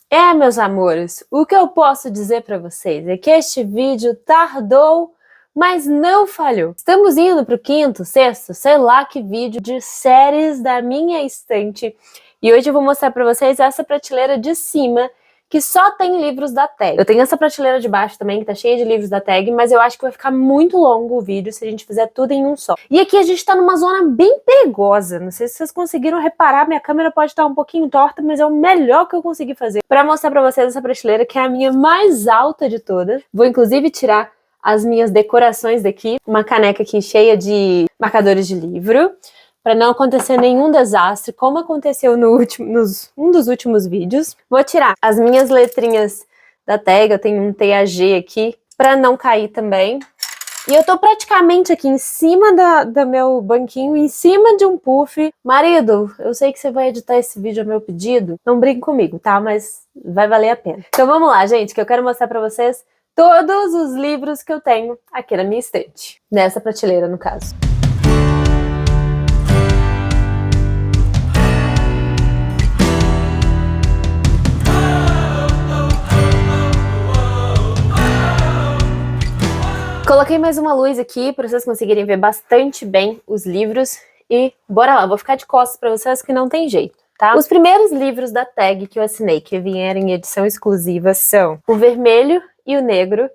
Meus amores, o que eu posso dizer para vocês é que este vídeo tardou, mas não falhou. Estamos indo para o quinto, sexto, sei lá que vídeo de séries da minha estante. E hoje eu vou mostrar para vocês essa prateleira de cima, que só tem livros da TAG. Eu tenho essa prateleira de baixo também, que tá cheia de livros da TAG, mas eu acho que vai ficar muito longo o vídeo se a gente fizer tudo em um só. E aqui a gente tá numa zona bem perigosa. Não sei se vocês conseguiram reparar, minha câmera pode estar um pouquinho torta, mas é o melhor que eu consegui fazer pra mostrar pra vocês essa prateleira, que é a minha mais alta de todas. Vou inclusive tirar as minhas decorações daqui, uma caneca aqui cheia de marcadores de livro, para não acontecer nenhum desastre, como aconteceu no um dos últimos vídeos. Vou tirar as minhas letrinhas da TAG, eu tenho um TAG aqui, para não cair também. E eu tô praticamente aqui em cima do meu banquinho, em cima de um puff. Marido, eu sei que você vai editar esse vídeo a meu pedido, não brinque comigo, tá? Mas vai valer a pena. Então vamos lá, gente, que eu quero mostrar para vocês todos os livros que eu tenho aqui na minha estante. Nessa prateleira, no caso. Coloquei mais uma luz aqui para vocês conseguirem ver bastante bem os livros e bora lá, vou ficar de costas para vocês que não tem jeito, tá? Os primeiros livros da TAG que eu assinei, que vieram em edição exclusiva, são O Vermelho e o Negro,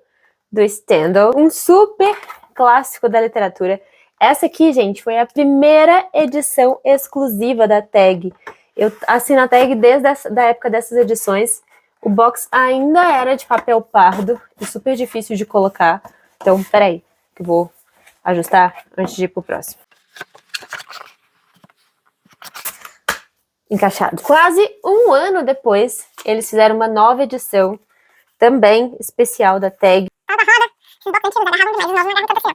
do Stendhal, um super clássico da literatura. Essa aqui, gente, foi a primeira edição exclusiva da TAG. Eu assino a TAG desde a época dessas edições. O box ainda era de papel pardo e super difícil de colocar. Então, peraí, que eu vou ajustar antes de ir pro próximo. Encaixado. Quase um ano depois, eles fizeram uma nova edição, também especial da TAG.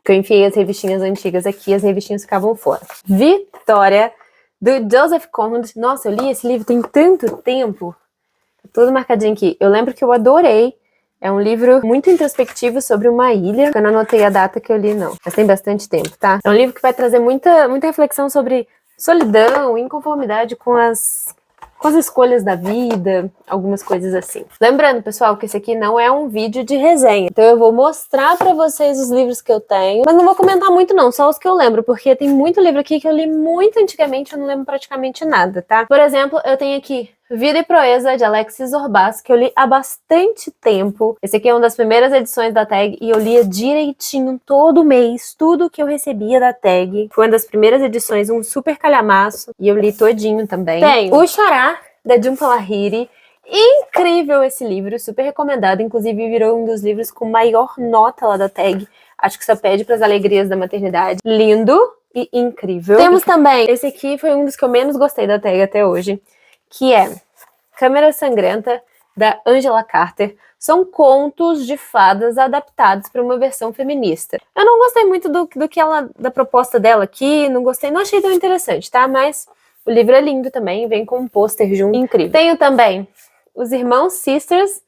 Que eu enfiei as revistinhas antigas aqui, as revistinhas ficavam fora. Vitória, do Joseph Conrad. Nossa, eu li esse livro tem tanto tempo. Tá tudo marcadinho aqui. Eu lembro que eu adorei. É um livro muito introspectivo sobre uma ilha. Eu não anotei a data que eu li, não. Mas tem bastante tempo, tá? É um livro que vai trazer muita reflexão sobre solidão, inconformidade com as escolhas da vida, algumas coisas assim. Lembrando, pessoal, que esse aqui não é um vídeo de resenha. Então eu vou mostrar pra vocês os livros que eu tenho, mas não vou comentar muito não, só os que eu lembro, porque tem muito livro aqui que eu li muito antigamente, eu não lembro praticamente nada, tá? Por exemplo, eu tenho aqui Vida e Proeza, de Alexis Orbach, que eu li há bastante tempo. Esse aqui é uma das primeiras edições da TAG e eu lia direitinho todo mês, tudo que eu recebia da TAG. Foi uma das primeiras edições, um super calhamaço, e eu li todinho também. Tem O Xará, da Jhumpa Lahiri. Incrível esse livro, super recomendado, inclusive virou um dos livros com maior nota lá da TAG. Acho que só pede para as alegrias da maternidade. Lindo e incrível. Temos também, esse aqui foi um dos que eu menos gostei da TAG até hoje, que é Câmara Sangrenta, da Angela Carter. São contos de fadas adaptados para uma versão feminista. Eu não gostei muito da proposta dela aqui, não achei tão interessante, tá? Mas o livro é lindo também, vem com um pôster junto, incrível. Tenho também Os Irmãos Sisters,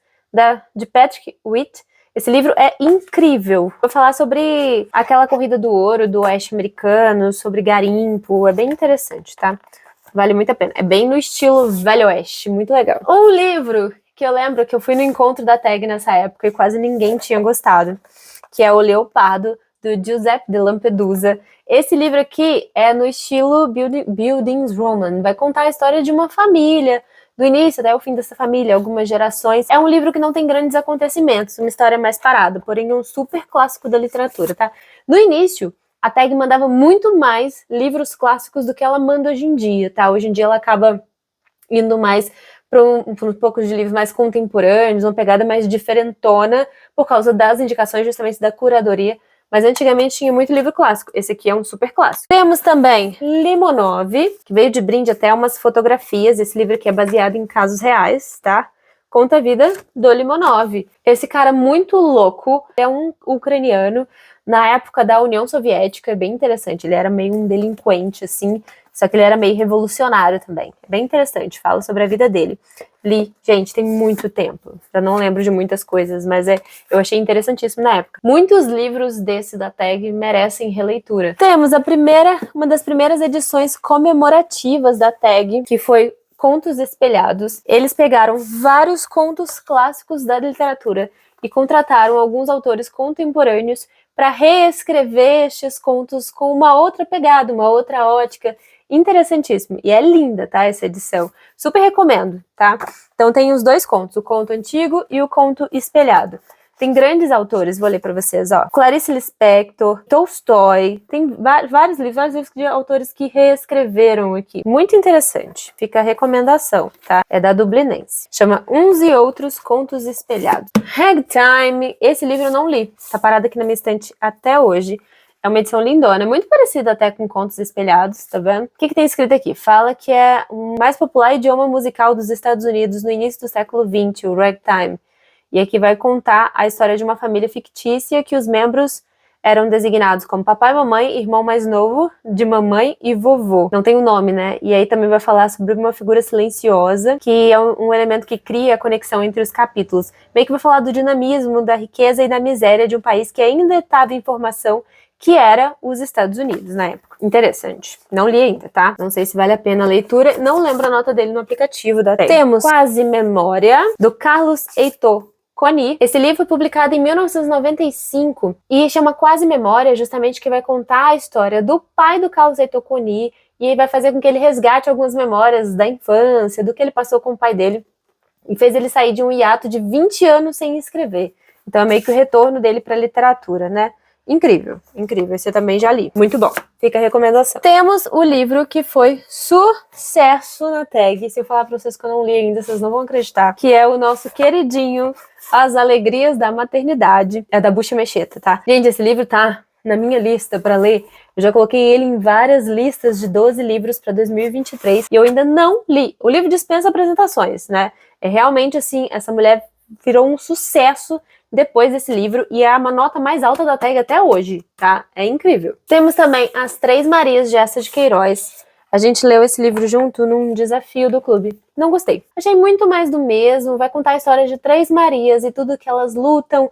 de Patrick Witt. Esse livro é incrível. Vou falar sobre aquela corrida do ouro do oeste americano, sobre garimpo, é bem interessante, tá? Vale muito a pena. É bem no estilo Velho Oeste, muito legal. Um livro que eu lembro que eu fui no encontro da TAG nessa época e quase ninguém tinha gostado, que é O Leopardo, do Giuseppe de Lampedusa. Esse livro aqui é no estilo Bildungsroman. Vai contar a história de uma família, do início até o fim dessa família, algumas gerações. É um livro que não tem grandes acontecimentos, uma história mais parada, porém é um super clássico da literatura, tá? No início, a TAG mandava muito mais livros clássicos do que ela manda hoje em dia, tá? Hoje em dia ela acaba indo mais para um pouco de livros mais contemporâneos, uma pegada mais diferentona, por causa das indicações justamente da curadoria. Mas antigamente tinha muito livro clássico. Esse aqui é um super clássico. Temos também Limonov, que veio de brinde até umas fotografias. Esse livro aqui é baseado em casos reais, tá? Conta a vida do Limonov. Esse cara muito louco é um ucraniano na época da União Soviética, é bem interessante. Ele era meio um delinquente, assim, só que ele era meio revolucionário também. É bem interessante, fala sobre a vida dele. Li, gente, tem muito tempo. Eu não lembro de muitas coisas, mas eu achei interessantíssimo na época. Muitos livros desse da TAG merecem releitura. Temos uma das primeiras edições comemorativas da TAG, que foi Contos Espelhados. Eles pegaram vários contos clássicos da literatura e contrataram alguns autores contemporâneos para reescrever estes contos com uma outra pegada, uma outra ótica. Interessantíssimo. E é linda, tá, essa edição. Super recomendo, tá? Então tem os dois contos, o conto antigo e o conto espelhado. Tem grandes autores, vou ler para vocês, ó. Clarice Lispector, Tolstói, tem vários livros de autores que reescreveram aqui. Muito interessante, fica a recomendação, tá? É da Dublinense. Chama Uns e Outros Contos Espelhados. Ragtime, esse livro eu não li, tá parado aqui na minha estante até hoje. É uma edição lindona, muito parecida até com Contos Espelhados, tá vendo? O que tem escrito aqui? Fala que é o mais popular idioma musical dos Estados Unidos no início do século XX, o ragtime. E aqui vai contar a história de uma família fictícia que os membros eram designados como papai, mamãe, irmão mais novo de mamãe e vovô. Não tem um nome, né? E aí também vai falar sobre uma figura silenciosa, que é um elemento que cria a conexão entre os capítulos. Meio que vai falar do dinamismo, da riqueza e da miséria de um país que ainda estava em formação, que era os Estados Unidos na época. Interessante. Não li ainda, tá? Não sei se vale a pena a leitura. Não lembro a nota dele no aplicativo da TEG. Temos Quase Memória, do Carlos Heitor Coni. Esse livro foi publicado em 1995 e chama Quase Memória, justamente que vai contar a história do pai do Carlos Heitor Coni e vai fazer com que ele resgate algumas memórias da infância, do que ele passou com o pai dele e fez ele sair de um hiato de 20 anos sem escrever. Então é meio que o retorno dele para a literatura, né? Incrível, incrível. Esse eu também já li. Muito bom. Fica a recomendação. Temos o livro que foi sucesso na TEG. Se eu falar pra vocês que eu não li ainda, vocês não vão acreditar. Que é o nosso queridinho As Alegrias da Maternidade. É da Bucha Mecheta, tá? Gente, esse livro tá na minha lista pra ler. Eu já coloquei ele em várias listas de 12 livros pra 2023 e eu ainda não li. O livro dispensa apresentações, né? É realmente assim, essa mulher virou um sucesso depois desse livro e é uma nota mais alta da TEG até hoje, tá? É incrível. Temos também As Três Marias de Eça de Queiroz. A gente leu esse livro junto num desafio do clube. Não gostei. Achei muito mais do mesmo. Vai contar a história de três Marias e tudo que elas lutam,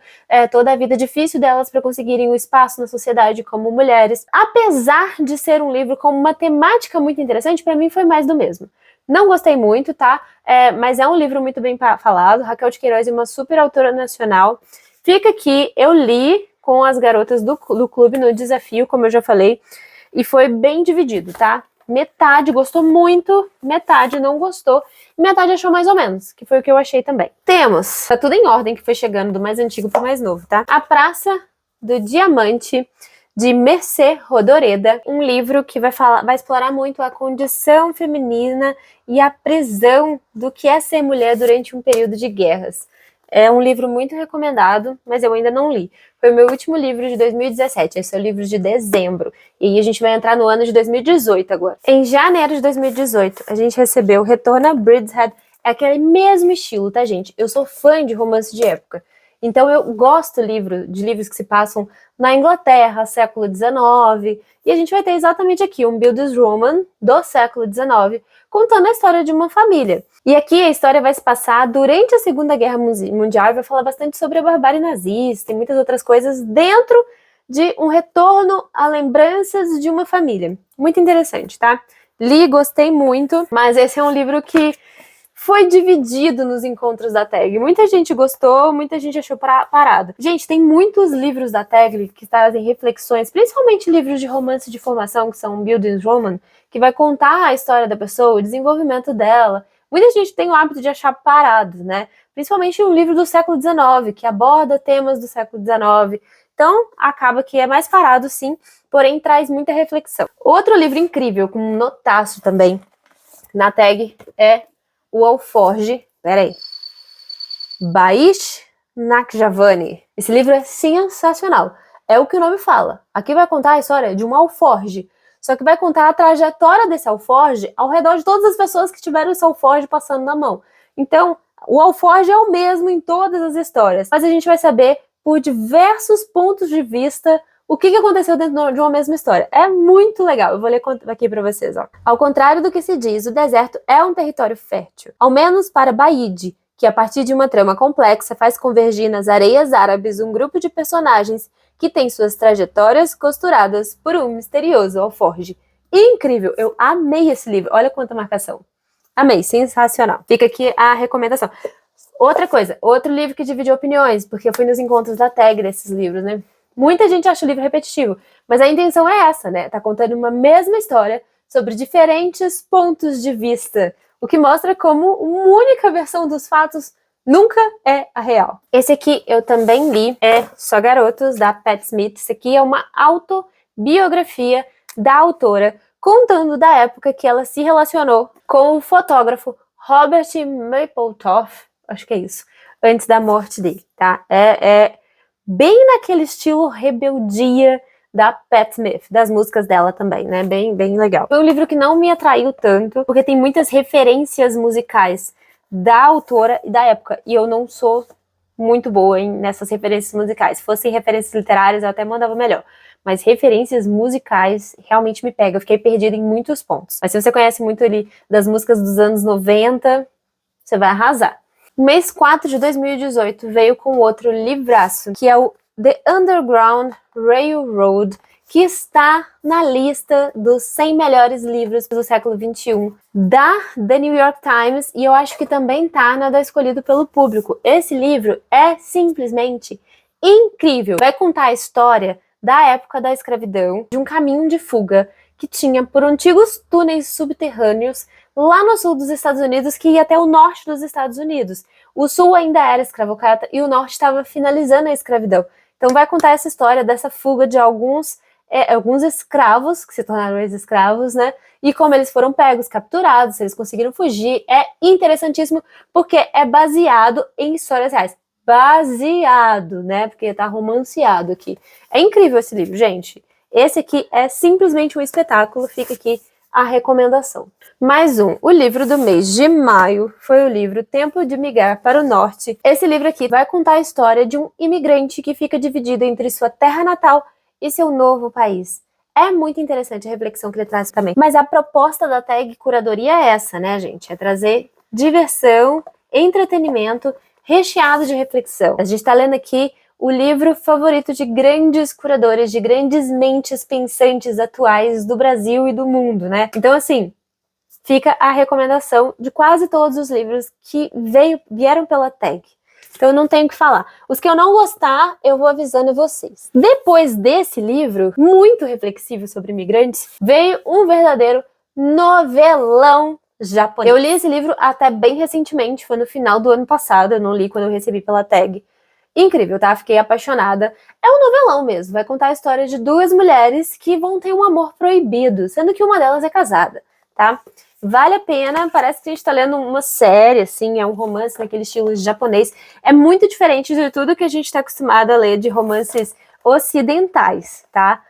toda a vida difícil delas para conseguirem o espaço na sociedade como mulheres. Apesar de ser um livro com uma temática muito interessante, para mim foi mais do mesmo. Não gostei muito, tá? Mas é um livro muito bem falado. Raquel de Queiroz é uma super autora nacional. Fica aqui, eu li com as garotas do clube no desafio, como eu já falei, e foi bem dividido, tá? Metade gostou muito, metade não gostou, e metade achou mais ou menos, que foi o que eu achei também. Temos, tá tudo em ordem, que foi chegando do mais antigo pro mais novo, tá? A Praça do Diamante, de Mercê Rodoreda, um livro que vai explorar muito a condição feminina e a prisão do que é ser mulher durante um período de guerras. É um livro muito recomendado, mas eu ainda não li. Foi o meu último livro de 2017, esse é o livro de dezembro. E aí a gente vai entrar no ano de 2018 agora. Em janeiro de 2018, a gente recebeu Retorno a Brideshead. É aquele mesmo estilo, tá, gente? Eu sou fã de romance de época. Então eu gosto de livros que se passam na Inglaterra, século XIX, e a gente vai ter exatamente aqui um Bildungsroman do século XIX, contando a história de uma família. E aqui a história vai se passar durante a Segunda Guerra Mundial e vai falar bastante sobre a barbárie nazista e muitas outras coisas dentro de um retorno a lembranças de uma família. Muito interessante, tá? Li, gostei muito, mas esse é um livro que foi dividido nos encontros da TEG. Muita gente gostou, muita gente achou parado. Gente, tem muitos livros da TEG que trazem reflexões, principalmente livros de romance de formação, que são Bildungsroman, que vai contar a história da pessoa, o desenvolvimento dela. Muita gente tem o hábito de achar parado, né? Principalmente um livro do século XIX, que aborda temas do século XIX. Então, acaba que é mais parado, sim, porém traz muita reflexão. Outro livro incrível, com um notaço também, na TEG, é o Alforge, peraí, Baish Nakjavani. Esse livro é sensacional. É o que o nome fala. Aqui vai contar a história de um alforge. Só que vai contar a trajetória desse alforge ao redor de todas as pessoas que tiveram esse alforge passando na mão. Então, o alforge é o mesmo em todas as histórias. Mas a gente vai saber, por diversos pontos de vista, o que aconteceu dentro de uma mesma história. É muito legal. Eu vou ler aqui para vocês, ó. Ao contrário do que se diz, o deserto é um território fértil. Ao menos para Baide, que a partir de uma trama complexa faz convergir nas areias árabes um grupo de personagens que tem suas trajetórias costuradas por um misterioso alforge. Incrível! Eu amei esse livro. Olha quanta marcação. Amei, sensacional. Fica aqui a recomendação. Outra coisa, outro livro que dividiu opiniões, porque eu fui nos encontros da tag desses livros, né? Muita gente acha o livro repetitivo, mas a intenção é essa, né? Tá contando uma mesma história sobre diferentes pontos de vista, o que mostra como uma única versão dos fatos nunca é a real. Esse aqui eu também li, é Só Garotos, da Pat Smith. Esse aqui é uma autobiografia da autora, contando da época que ela se relacionou com o fotógrafo Robert Mapplethorpe, acho que é isso, antes da morte dele, tá? É bem naquele estilo rebeldia da Pat Smith, das músicas dela também, né? Bem legal. Foi um livro que não me atraiu tanto, porque tem muitas referências musicais da autora e da época, e eu não sou muito boa nessas referências musicais. Se fossem referências literárias, eu até mandava melhor. Mas referências musicais realmente me pegam. Eu fiquei perdida em muitos pontos. Mas se você conhece muito ali das músicas dos anos 90, você vai arrasar. Mês 4 de 2018 veio com outro livraço, que é o The Underground Railroad, que está na lista dos 100 melhores livros do século XXI da The New York Times, e eu acho que também está na da Escolhido pelo Público. Esse livro é simplesmente incrível. Vai contar a história da época da escravidão, de um caminho de fuga que tinha por antigos túneis subterrâneos lá no sul dos Estados Unidos, que ia até o norte dos Estados Unidos. O sul ainda era escravocrata e o norte estava finalizando a escravidão. Então vai contar essa história dessa fuga de alguns escravos, que se tornaram ex-escravos, né? E como eles foram pegos, capturados, eles conseguiram fugir. É interessantíssimo porque é baseado em histórias reais. Baseado, né? Porque tá romanceado aqui. É incrível esse livro, gente. Esse aqui é simplesmente um espetáculo, fica aqui a recomendação. Mais um, o livro do mês de maio foi o livro Tempo de Migrar para o Norte. Esse livro aqui vai contar a história de um imigrante que fica dividido entre sua terra natal e seu novo país. É muito interessante a reflexão que ele traz também. Mas a proposta da tag curadoria é essa, né, gente? É trazer diversão, entretenimento, recheado de reflexão. A gente está lendo aqui o livro favorito de grandes curadores, de grandes mentes pensantes atuais do Brasil e do mundo, né? Então, assim, fica a recomendação de quase todos os livros que vieram pela tag. Então, eu não tenho o que falar. Os que eu não gostar, eu vou avisando vocês. Depois desse livro, muito reflexivo sobre imigrantes, veio um verdadeiro novelão japonês. Eu li esse livro até bem recentemente, foi no final do ano passado, eu não li quando eu recebi pela tag. Incrível, tá? Fiquei apaixonada. É um novelão mesmo, vai contar a história de duas mulheres que vão ter um amor proibido, sendo que uma delas é casada, tá? Vale a pena, parece que a gente tá lendo uma série, assim, é um romance naquele estilo japonês. É muito diferente de tudo que a gente tá acostumado a ler de romances ocidentais, tá?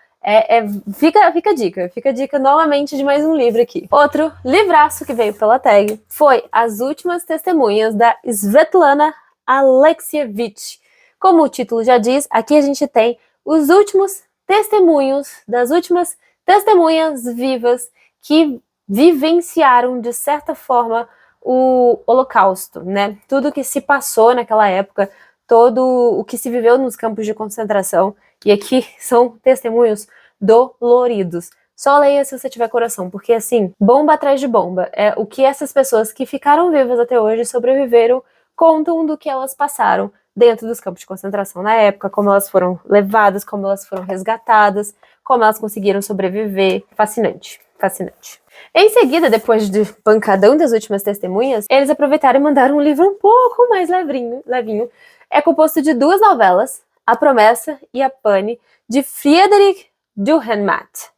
Fica a dica novamente de mais um livro aqui. Outro livraço que veio pela tag foi As Últimas Testemunhas, da Svetlana Alexievich. Como o título já diz, aqui a gente tem os últimos testemunhos das últimas testemunhas vivas que vivenciaram, de certa forma, o Holocausto, né? Tudo que se passou naquela época, todo o que se viveu nos campos de concentração. E aqui são testemunhos doloridos. Só leia se você tiver coração, porque assim, bomba atrás de bomba. É o que essas pessoas que ficaram vivas até hoje, sobreviveram, contam do que elas passaram dentro dos campos de concentração na época, como elas foram levadas, como elas foram resgatadas, como elas conseguiram sobreviver. Fascinante, fascinante. Em seguida, depois de pancadão das últimas testemunhas, eles aproveitaram e mandaram um livro um pouco mais levinho. É composto de duas novelas, A Promessa e A Pane, de Friedrich Dürrenmatt.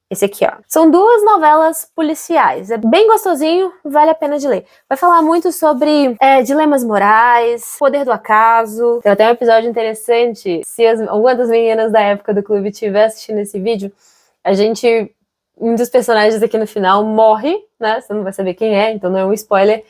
Esse aqui, ó. São duas novelas policiais. É bem gostosinho, vale a pena de ler. Vai falar muito sobre dilemas morais, poder do acaso. Tem até um episódio interessante. Se alguma das meninas da época do clube estiver assistindo esse vídeo, um dos personagens aqui no final morre, né? Você não vai saber quem é, então não é um spoiler.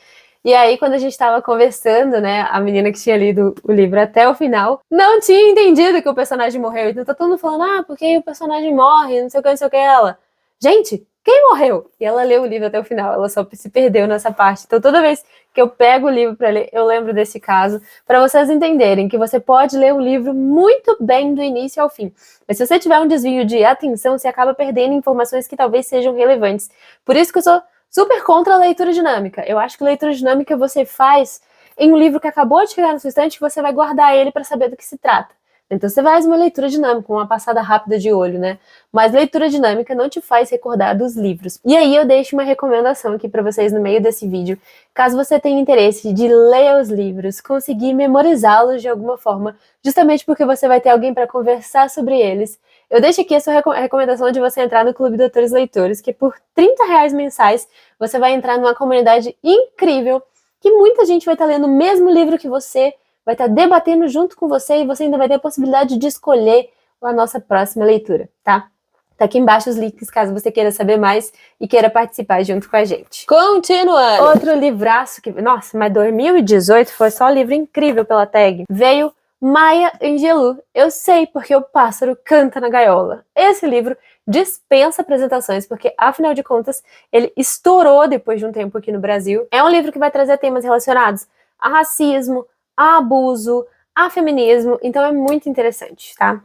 E aí, quando a gente tava conversando, né, a menina que tinha lido o livro até o final, não tinha entendido que o personagem morreu. Então tá todo mundo falando, porque o personagem morre, não sei o que, ela. Gente, quem morreu? E ela leu o livro até o final, ela só se perdeu nessa parte. Então toda vez que eu pego o livro pra ler, eu lembro desse caso, para vocês entenderem que você pode ler o livro muito bem do início ao fim. Mas se você tiver um desvio de atenção, você acaba perdendo informações que talvez sejam relevantes. Por isso que eu sou super contra a leitura dinâmica. Eu acho que leitura dinâmica você faz em um livro que acabou de chegar no seu estante, você vai guardar ele para saber do que se trata. Então você faz uma leitura dinâmica, uma passada rápida de olho, né? Mas leitura dinâmica não te faz recordar dos livros. E aí eu deixo uma recomendação aqui para vocês no meio desse vídeo. Caso você tenha interesse de ler os livros, conseguir memorizá-los de alguma forma, justamente porque você vai ter alguém para conversar sobre eles, eu deixo aqui essa recomendação de você entrar no Clube Doutores Leitores, que por R$30 mensais você vai entrar numa comunidade incrível, que muita gente vai estar lendo o mesmo livro que você, vai estar debatendo junto com você e você ainda vai ter a possibilidade de escolher a nossa próxima leitura, tá? Tá aqui embaixo os links caso você queira saber mais e queira participar junto com a gente. Continuando! Outro livraço que... Nossa, mas 2018 foi só um livro incrível pela tag. Veio Maya Angelou. Eu sei porque o pássaro canta na gaiola. Esse livro dispensa apresentações, porque, afinal de contas, ele estourou depois de um tempo aqui no Brasil. É um livro que vai trazer temas relacionados a racismo, a abuso, a feminismo, então é muito interessante, tá?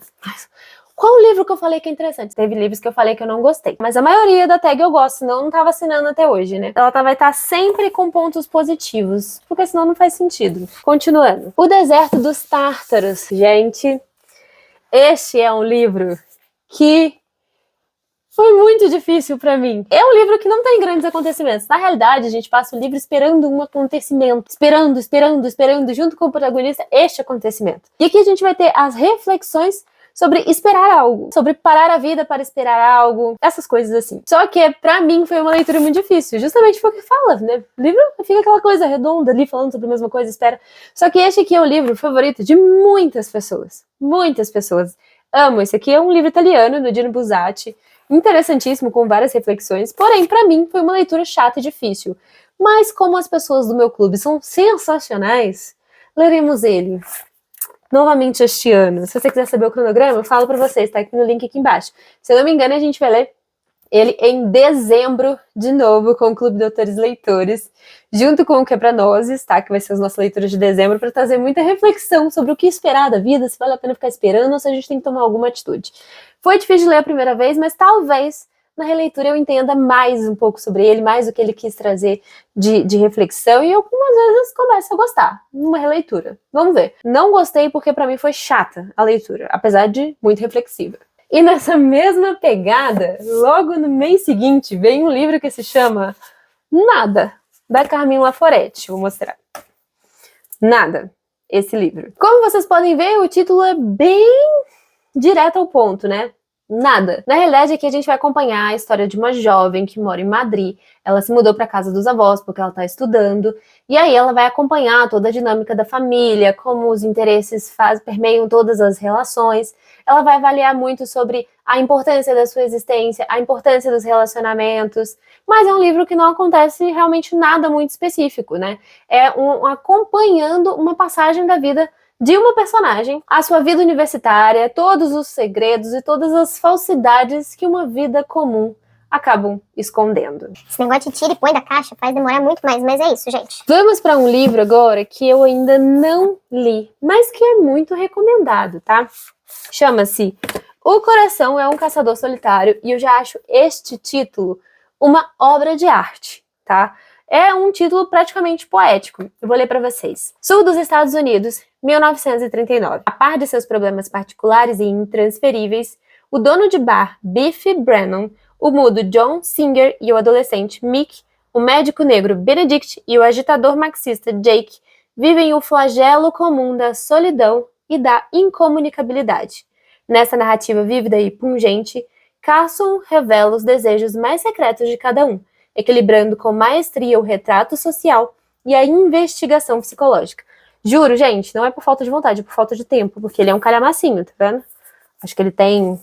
Qual livro que eu falei que é interessante? Teve livros que eu falei que eu não gostei, mas a maioria da tag eu gosto, senão eu não tava assinando até hoje, né? Ela vai estar sempre com pontos positivos, porque senão não faz sentido. Continuando. O Deserto dos Tártaros. Gente, este é um livro que foi muito difícil pra mim. É um livro que não tem grandes acontecimentos. Na realidade, a gente passa o livro esperando um acontecimento. Esperando, junto com o protagonista, este acontecimento. E aqui a gente vai ter as reflexões sobre esperar algo. Sobre parar a vida para esperar algo. Essas coisas assim. Só que, pra mim, foi uma leitura muito difícil. Justamente porque fala, né? O livro fica aquela coisa redonda ali, falando sobre a mesma coisa, espera. Só que este aqui é o livro favorito de muitas pessoas. Muitas pessoas amam. Esse aqui é um livro italiano, do Dino Buzzati. Interessantíssimo, com várias reflexões, porém, pra mim, foi uma leitura chata e difícil. Mas como as pessoas do meu clube são sensacionais, leremos ele novamente este ano. Se você quiser saber o cronograma, eu falo pra vocês, tá aqui no link aqui embaixo. Se eu não me engano, a gente vai ler ele em dezembro, de novo, com o Clube Doutores Leitores, junto com o Quebra-Nozes, tá? Que vai ser as nossas leituras de dezembro, para trazer muita reflexão sobre o que esperar da vida, se vale a pena ficar esperando ou se a gente tem que tomar alguma atitude. Foi difícil de ler a primeira vez, mas talvez na releitura eu entenda mais um pouco sobre ele, mais o que ele quis trazer de reflexão, e algumas vezes começo a gostar numa releitura. Vamos ver. Não gostei porque para mim foi chata a leitura, apesar de muito reflexiva. E nessa mesma pegada, logo no mês seguinte, vem um livro que se chama Nada, da Carmine Laforet. Vou mostrar. Nada, esse livro. Como vocês podem ver, o título é bem direto ao ponto, né? Nada. Na realidade, aqui a gente vai acompanhar a história de uma jovem que mora em Madrid. Ela se mudou para casa dos avós porque ela está estudando. E aí ela vai acompanhar toda a dinâmica da família, como os interesses permeiam todas as relações. Ela vai avaliar muito sobre a importância da sua existência, a importância dos relacionamentos. Mas é um livro que não acontece realmente nada muito específico, né? É acompanhando uma passagem da vida de uma personagem, a sua vida universitária, todos os segredos e todas as falsidades que uma vida comum acabam escondendo. Esse negócio de tira e põe da caixa faz demorar muito mais, mas é isso, gente. Vamos para um livro agora que eu ainda não li, mas que é muito recomendado, tá? Chama-se O Coração é um Caçador Solitário, e eu já acho este título uma obra de arte, tá? É um título praticamente poético. Eu vou ler para vocês. Sul dos Estados Unidos, 1939. A par de seus problemas particulares e intransferíveis, o dono de bar, Biff Brennan, o mudo John Singer e o adolescente Mick, o médico negro Benedict e o agitador marxista Jake vivem o flagelo comum da solidão e da incomunicabilidade. Nessa narrativa vívida e pungente, Carson revela os desejos mais secretos de cada um, equilibrando com maestria o retrato social e a investigação psicológica. Juro, gente, não é por falta de vontade, é por falta de tempo, porque ele é um calhamacinho, tá vendo? Acho que ele tem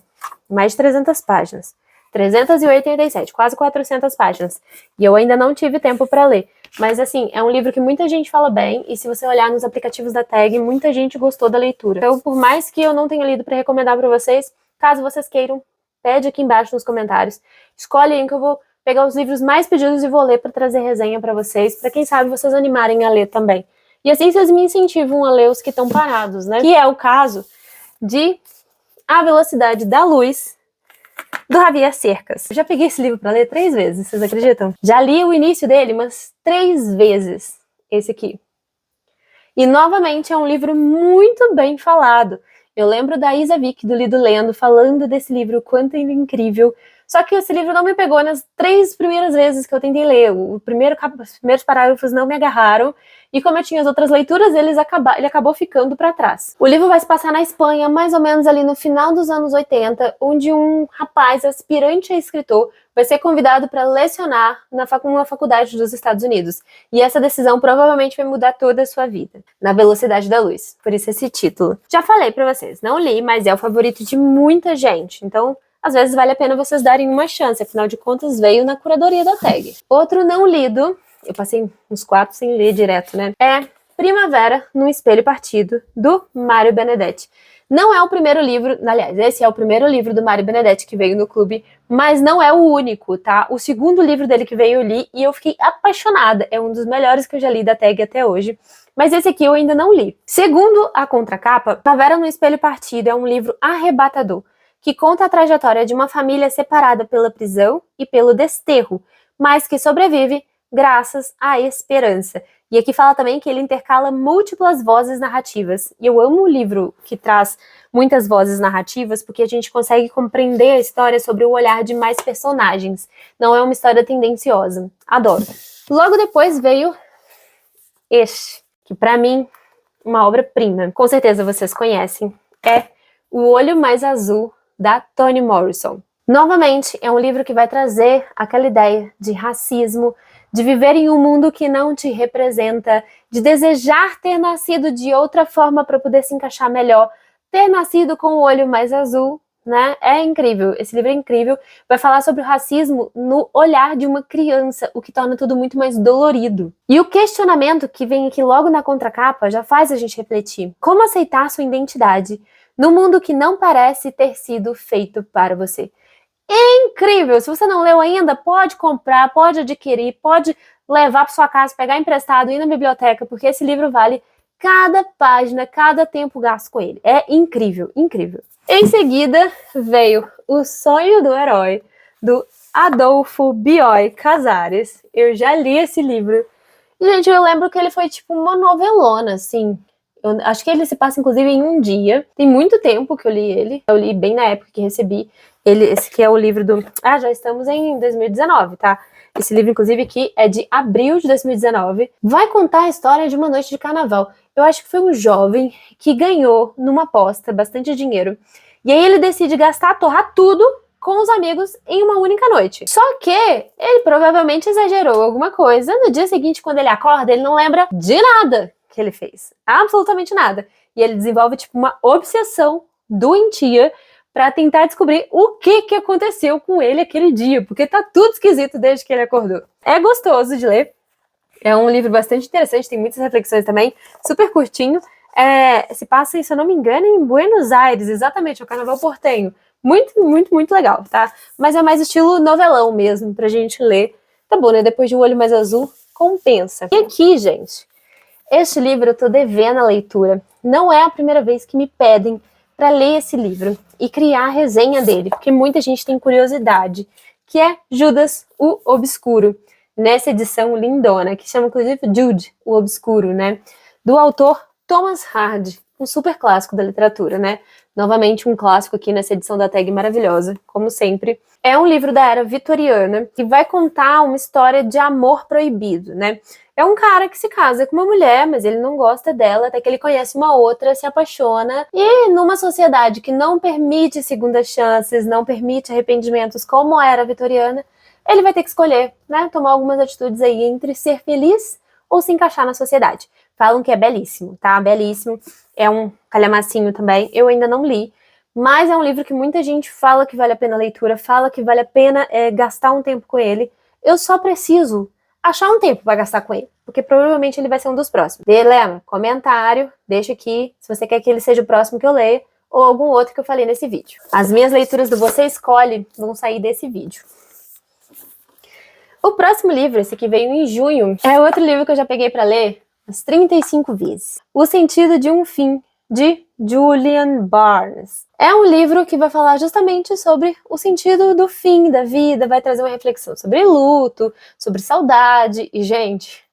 mais de 300 páginas. 387, quase 400 páginas. E eu ainda não tive tempo para ler. Mas, assim, é um livro que muita gente fala bem, e se você olhar nos aplicativos da tag, muita gente gostou da leitura. Então, por mais que eu não tenha lido para recomendar para vocês, caso vocês queiram, pede aqui embaixo nos comentários. Escolhe aí que eu vou pegar os livros mais pedidos e vou ler para trazer resenha para vocês, para quem sabe vocês animarem a ler também. E assim vocês me incentivam a ler os que estão parados, né? Que é o caso de A Velocidade da Luz, do Javier Cercas. Eu já peguei esse livro para ler 3 vezes, vocês acreditam? Já li o início dele umas 3 vezes, esse aqui. E, novamente, é um livro muito bem falado. Eu lembro da Isa Vick, do Lido Lendo, falando desse livro, o quanto ele é incrível. Só que esse livro não me pegou nas 3 primeiras vezes que eu tentei ler. Os primeiros parágrafos não me agarraram. E como eu tinha as outras leituras, ele acabou ficando para trás. O livro vai se passar na Espanha, mais ou menos ali no final dos anos 80, onde um rapaz aspirante a escritor vai ser convidado para lecionar numa faculdade dos Estados Unidos. E essa decisão provavelmente vai mudar toda a sua vida. Na velocidade da luz. Por isso esse título. Já falei para vocês, não li, mas é o favorito de muita gente. Então, às vezes vale a pena vocês darem uma chance. Afinal de contas, veio na curadoria da TAG. Outro não lido, eu passei uns 4 sem ler direto, né? É Primavera no Espelho Partido, do Mário Benedetti. Não é o primeiro livro, aliás, esse é o primeiro livro do Mário Benedetti que veio no clube, mas não é o único, tá? O segundo livro dele que veio eu li e eu fiquei apaixonada. É um dos melhores que eu já li da TAG até hoje. Mas esse aqui eu ainda não li. Segundo a contracapa, Primavera no Espelho Partido é um livro arrebatador, que conta a trajetória de uma família separada pela prisão e pelo desterro, mas que sobrevive graças à esperança. E aqui fala também que ele intercala múltiplas vozes narrativas. E eu amo o livro que traz muitas vozes narrativas, porque a gente consegue compreender a história sobre o olhar de mais personagens. Não é uma história tendenciosa. Adoro. Logo depois veio este, que pra mim, uma obra-prima. Com certeza vocês conhecem. É O Olho Mais Azul, da Toni Morrison. Novamente, é um livro que vai trazer aquela ideia de racismo, de viver em um mundo que não te representa, de desejar ter nascido de outra forma para poder se encaixar melhor, ter nascido com o olho mais azul, né? É incrível, esse livro é incrível. Vai falar sobre o racismo no olhar de uma criança, o que torna tudo muito mais dolorido. E o questionamento que vem aqui logo na contracapa já faz a gente refletir. Como aceitar sua identidade no mundo que não parece ter sido feito para você? É incrível! Se você não leu ainda, pode comprar, pode adquirir, pode levar para sua casa, pegar emprestado, ir na biblioteca, porque esse livro vale cada página, cada tempo gasto com ele. É incrível, incrível. Em seguida, veio O Sonho do Herói, do Adolfo Bioy Casares. Eu já li esse livro. E, gente, eu lembro que ele foi tipo uma novelona, assim. Eu acho que ele se passa, inclusive, em um dia. Tem muito tempo que eu li ele. Eu li bem na época que recebi. Esse aqui é o livro do... já estamos em 2019, tá? Esse livro, inclusive, aqui é de abril de 2019. Vai contar a história de uma noite de carnaval. Eu acho que foi um jovem que ganhou numa aposta bastante dinheiro. E aí ele decide torrar tudo com os amigos em uma única noite. Só que ele provavelmente exagerou alguma coisa. No dia seguinte, quando ele acorda, ele não lembra de nada que ele fez. Absolutamente nada. E ele desenvolve, tipo, uma obsessão doentia para tentar descobrir o que aconteceu com ele aquele dia, porque tá tudo esquisito desde que ele acordou. É gostoso de ler. É um livro bastante interessante, tem muitas reflexões também, super curtinho. Se passa, se eu não me engano, em Buenos Aires, exatamente, é o Carnaval Portenho. Muito, muito, muito legal, tá? Mas é mais estilo novelão mesmo, pra gente ler. Tá bom, né? Depois de Um Olho Mais Azul, compensa. E aqui, gente, este livro eu tô devendo a leitura. Não é a primeira vez que me pedem para ler esse livro e criar a resenha dele, porque muita gente tem curiosidade, que é Judas, o Obscuro, nessa edição lindona, que chama inclusive Jude, o Obscuro, né? Do autor Thomas Hardy, um super clássico da literatura, né? Novamente um clássico aqui nessa edição da TAG maravilhosa, como sempre. É um livro da era vitoriana que vai contar uma história de amor proibido, né? É um cara que se casa com uma mulher, mas ele não gosta dela, até que ele conhece uma outra, se apaixona. E numa sociedade que não permite segundas chances, não permite arrependimentos como a era vitoriana, ele vai ter que escolher, né? Tomar algumas atitudes aí entre ser feliz ou se encaixar na sociedade. Falam que é belíssimo, tá? Belíssimo. É um calhamacinho também. Eu ainda não li, mas é um livro que muita gente fala que vale a pena a leitura, fala que vale a pena gastar um tempo com ele. Eu só preciso achar um tempo para gastar com ele, porque provavelmente ele vai ser um dos próximos. Helena, comentário, deixa aqui se você quer que ele seja o próximo que eu leia, ou algum outro que eu falei nesse vídeo. As minhas leituras do Você Escolhe vão sair desse vídeo. O próximo livro, esse aqui veio em junho, é outro livro que eu já peguei para ler umas 35 vezes. O Sentido de um Fim, de Julian Barnes. É um livro que vai falar justamente sobre o sentido do fim da vida, vai trazer uma reflexão sobre luto, sobre saudade. E, gente,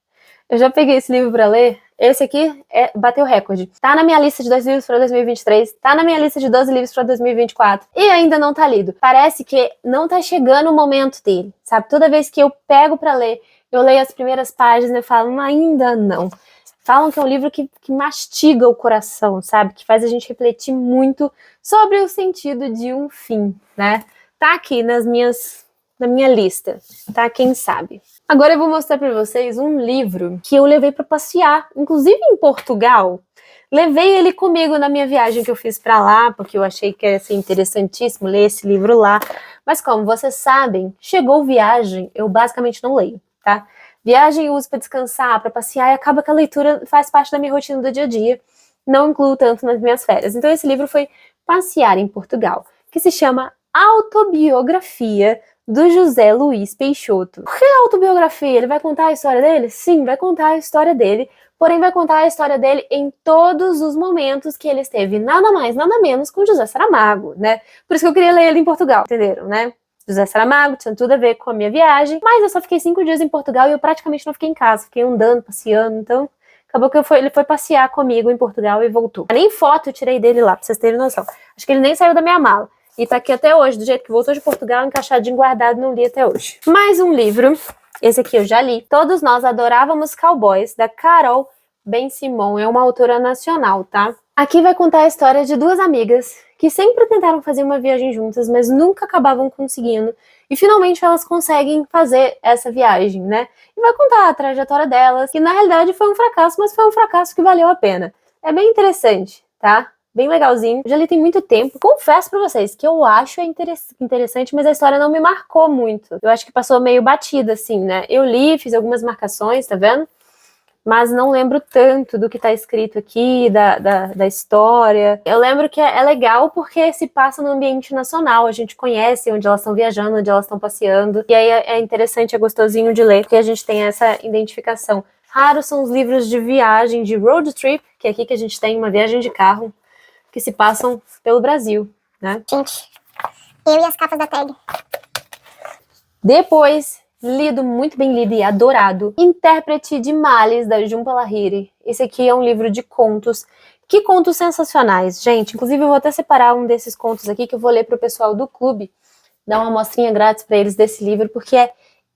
eu já peguei esse livro para ler. Esse aqui bateu recorde. Tá na minha lista de 2 livros para 2023, tá na minha lista de 12 livros para 2024 e ainda não tá lido. Parece que não tá chegando o momento dele, sabe? Toda vez que eu pego para ler, eu leio as primeiras páginas e eu falo, ainda não. Falam que é um livro que mastiga o coração, sabe? Que faz a gente refletir muito sobre o sentido de um fim, né? Tá aqui na minha lista, tá? Quem sabe? Agora eu vou mostrar para vocês um livro que eu levei para passear, inclusive em Portugal. Levei ele comigo na minha viagem que eu fiz para lá, porque eu achei que ia ser interessantíssimo ler esse livro lá. Mas como vocês sabem, chegou viagem, eu basicamente não leio, tá? Viagem eu uso para descansar, para passear, e acaba que a leitura faz parte da minha rotina do dia a dia. Não incluo tanto nas minhas férias. Então esse livro foi Passear em Portugal, que se chama Autobiografia do José Luiz Peixoto. Por que autobiografia? Ele vai contar a história dele? Sim, vai contar a história dele, porém vai contar a história dele em todos os momentos que ele esteve nada mais, nada menos com José Saramago, né? Por isso que eu queria ler ele em Portugal, entenderam, né? José Saramago tinha tudo a ver com a minha viagem, mas eu só fiquei 5 dias em Portugal e eu praticamente não fiquei em casa, fiquei andando, passeando, então acabou que ele foi passear comigo em Portugal e voltou. Nem foto eu tirei dele lá, pra vocês terem noção. Acho que ele nem saiu da minha mala. E tá aqui até hoje, do jeito que voltou de Portugal, encaixadinho, guardado, não li até hoje. Mais um livro, esse aqui eu já li. Todos Nós Adorávamos Cowboys, da Carol Ben-Simon, é uma autora nacional, tá? Aqui vai contar a história de 2 amigas que sempre tentaram fazer uma viagem juntas, mas nunca acabavam conseguindo. E finalmente elas conseguem fazer essa viagem, né? E vai contar a trajetória delas, que na realidade foi um fracasso, mas foi um fracasso que valeu a pena. É bem interessante, tá? Bem legalzinho. Eu já li tem muito tempo. Confesso pra vocês que eu acho interessante, mas a história não me marcou muito. Eu acho que passou meio batida, assim, né? Eu li, fiz algumas marcações, tá vendo? Mas não lembro tanto do que tá escrito aqui, da história. Eu lembro que é legal porque se passa no ambiente nacional, a gente conhece onde elas estão viajando, onde elas estão passeando, e aí é interessante, é gostosinho de ler, porque a gente tem essa identificação. Raros são os livros de viagem, de road trip, que é aqui que a gente tem uma viagem de carro, que se passam pelo Brasil, né? Gente, eu e as capas da tag. Depois, lido, muito bem lido e adorado, Intérprete de Males, da Jhumpa Lahiri. Esse aqui é um livro de contos. Que contos sensacionais, gente. Inclusive, eu vou até separar um desses contos aqui que eu vou ler pro pessoal do clube, dar uma amostrinha grátis para eles desse livro, porque é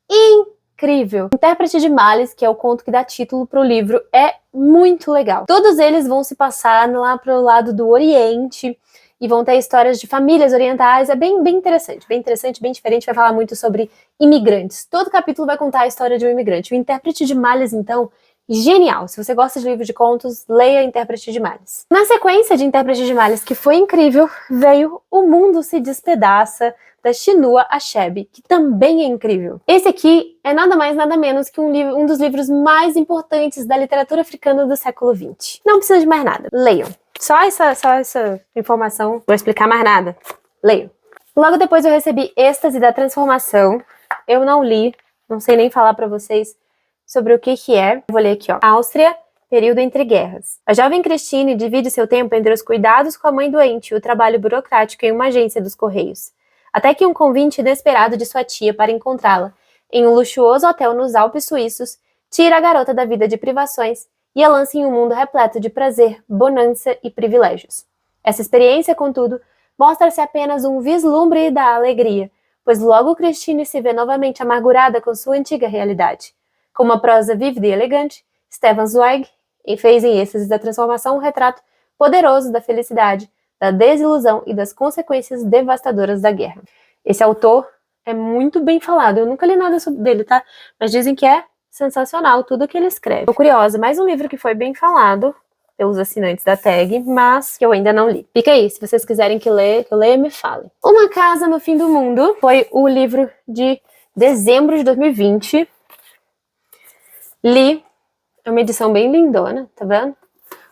incrível. Intérprete de Males, que é o conto que dá título pro livro, é muito legal. Todos eles vão se passar lá pro lado do Oriente e vão ter histórias de famílias orientais. É bem interessante, bem diferente. Vai falar muito sobre imigrantes. Todo capítulo vai contar a história de um imigrante. O Intérprete de Males, então, genial. Se você gosta de livro de contos, leia Intérprete de Males. Na sequência de Intérprete de Males, que foi incrível, veio O Mundo se Despedaça, da Chinua Achebe, que também é incrível. Esse aqui é nada mais, nada menos que um dos livros mais importantes da literatura africana do século XX. Não precisa de mais nada. Leiam. Só essa informação, não vou explicar mais nada. Leiam. Logo depois eu recebi Êxtase da Transformação. Eu não li, não sei nem falar pra vocês sobre o que é. Vou ler aqui, ó. Áustria, período entre guerras. A jovem Christine divide seu tempo entre os cuidados com a mãe doente e o trabalho burocrático em uma agência dos Correios. Até que um convite inesperado de sua tia para encontrá-la em um luxuoso hotel nos Alpes suíços tira a garota da vida de privações e a lança em um mundo repleto de prazer, bonança e privilégios. Essa experiência, contudo, mostra-se apenas um vislumbre da alegria, pois logo Christine se vê novamente amargurada com sua antiga realidade. Com uma prosa vívida e elegante, Stefan Zweig fez em Êxtase da Transformação um retrato poderoso da felicidade, da desilusão e das consequências devastadoras da guerra. Esse autor é muito bem falado. Eu nunca li nada sobre dele, tá? Mas dizem que é sensacional tudo que ele escreve. Tô curiosa. Mais um livro que foi bem falado pelos assinantes da tag, mas que eu ainda não li. Fica aí, se vocês quiserem que eu leia, me falem. Uma Casa no Fim do Mundo foi o livro de dezembro de 2020. Li. É uma edição bem lindona, tá vendo?